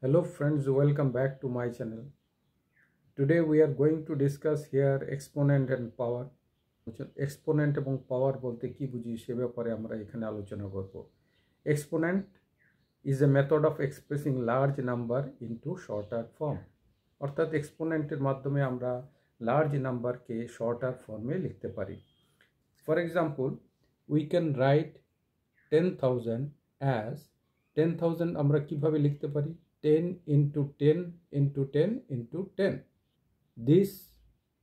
Hello friends, welcome back to my channel. Today we are going to discuss here exponent and power. Exponent এবং power বলতে কি বুঝি সে ব্যাপারে আমরা এখানে আলোচনা করব। Exponent is a method of expressing large number into shorter form. অর্থাৎ এক্সপোনেন্টের মাধ্যমে আমরা লার্জ নাম্বারকে শর্টার ফর্মে লিখতে পারি। For example, we can write 10,000 as 10,000 আমরা কিভাবে লিখতে পারি 10 into 10 into 10 into 10. This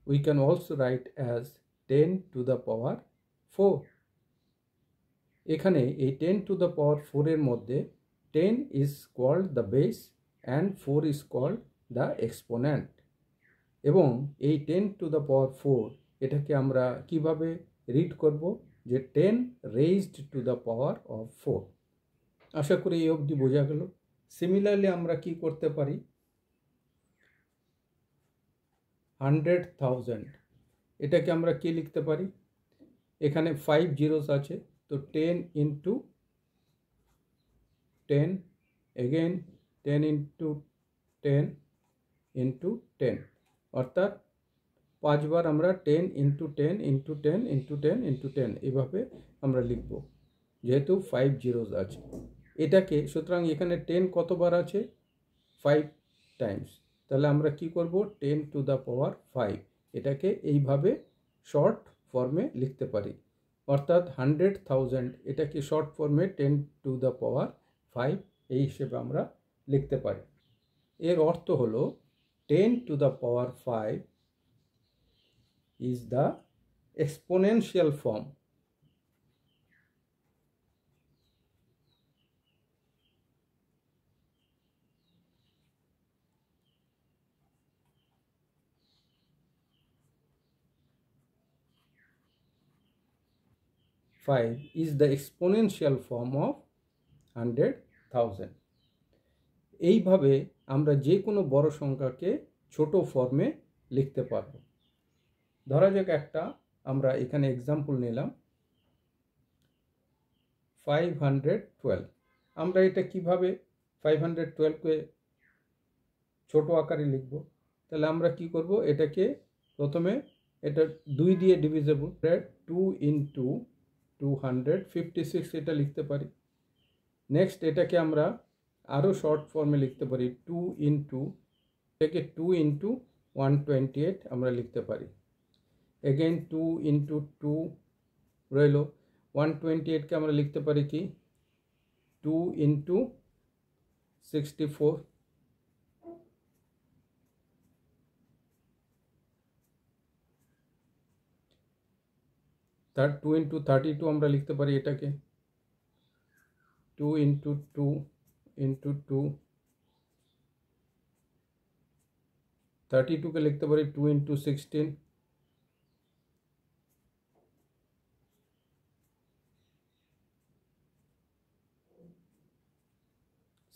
we can also write as 10 to the power 4. এখানে এই 10 to the power 4 এর মধ্যে 10 is called the base and 4 is called the exponent. এবং এই 10 to the power 4 এটাকে আমরা কিভাবে রিড করব যে 10 raised to the power of 4. আশা করি এই অবধি বোঝা গেল। সিমিলারলি আমরা কি করতে পারি 100,000 এটাকে আমরা কি লিখতে পারি এখানে 5 জিরোস আছে তো 10 into 10 again 10 into 10 into 10 অর্থাৎ পাঁচবার আমরা 10 into 10 into 10 into 10 into 10 এভাবে আমরা লিখব যেহেতু 5 জিরোস আছে এটাকে সুতরাং এখানে 10 কতবার আছে 5 টাইমস তাহলে আমরা কি করব 10 to the power 5 এটাকে এইভাবে শর্ট ফর্মে লিখতে পারি অর্থাৎ 100,000 এটাকে শর্ট ফর্মে 10 to the power 5 এই হিসেবে আমরা লিখতে পারি এর অর্থ হলো 10 to the power 5 is the exponential form. Is the exponential form of 100,000. এইভাবে আমরা যে কোনো বড় সংখ্যাকে ছোট ফর্মে লিখতে পারব ধরা যাক একটা আমরা এখানে एग्जांपल নিলাম 512 আমরা এটা কিভাবে 512 কে ছোট আকারে লিখব তাহলে আমরা কি করব এটাকে প্রথমে এটা 2 দিয়ে ডিভিজিবল 2 into 256 এটা লিখতে পারি নেক্সট এটাকে আমরা আরো শর্ট ফর্মে লিখতে পারি 2 into এটাকে 2 into 128 আমরা লিখতে পারি again 2 into 2 রইলো 128 কে আমরা লিখতে পারি কি 2 into 64 তার 2 into 32 আমরা লিখতে পারি এটাকে 2 into 2 into 2 32 কে লিখতে পারি 2 into 16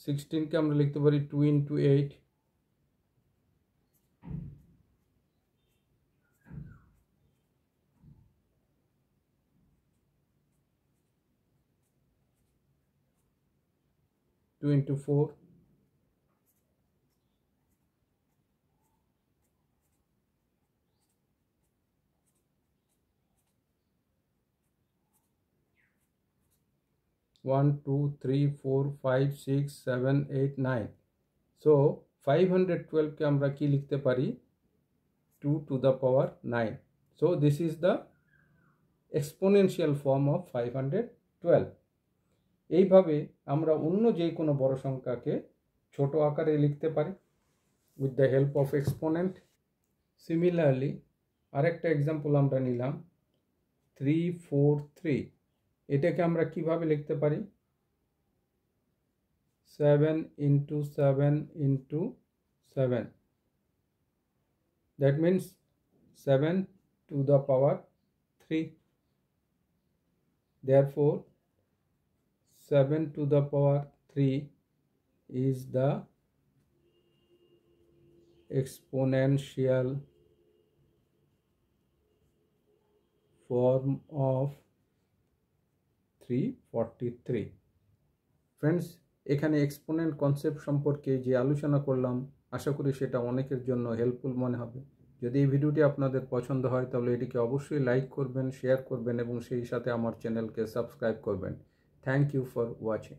16 কে আমরা লিখতে পারি 2 into 8 2 into 4 1 2 3 4 5 6 7 8 9 so 512 কে আমরা কি লিখতে পারি 2 to the power 9 so this is the exponential form of 512 এইভাবে আমরা অন্য যে কোনো বড় সংখ্যাকে ছোট আকারে লিখতে পারি with the help of exponent similarly আরেকটা एग्जांपल আমরা নিলাম 343 এটাকে আমরা কিভাবে লিখতে পারি 7 into 7 into 7 that means 7 to the power 3 therefore 7 to the power 3 is the exponential form of 343 friends এখানে এক্সপোনেন্ট কনসেপ্ট সম্পর্কে যে আলোচনা করলাম, আশা করি সেটা অনেকের জন্য হেল্পফুল মনে হবে। যদি এই ভিডিওটি আপনাদের পছন্দ হয় তাহলে এটিকে অবশ্যই লাইক করবেন, শেয়ার করবেন এবং সেই সাথে আমার চ্যানেলকে সাবস্ক্রাইব করবেন। Thank you for watching.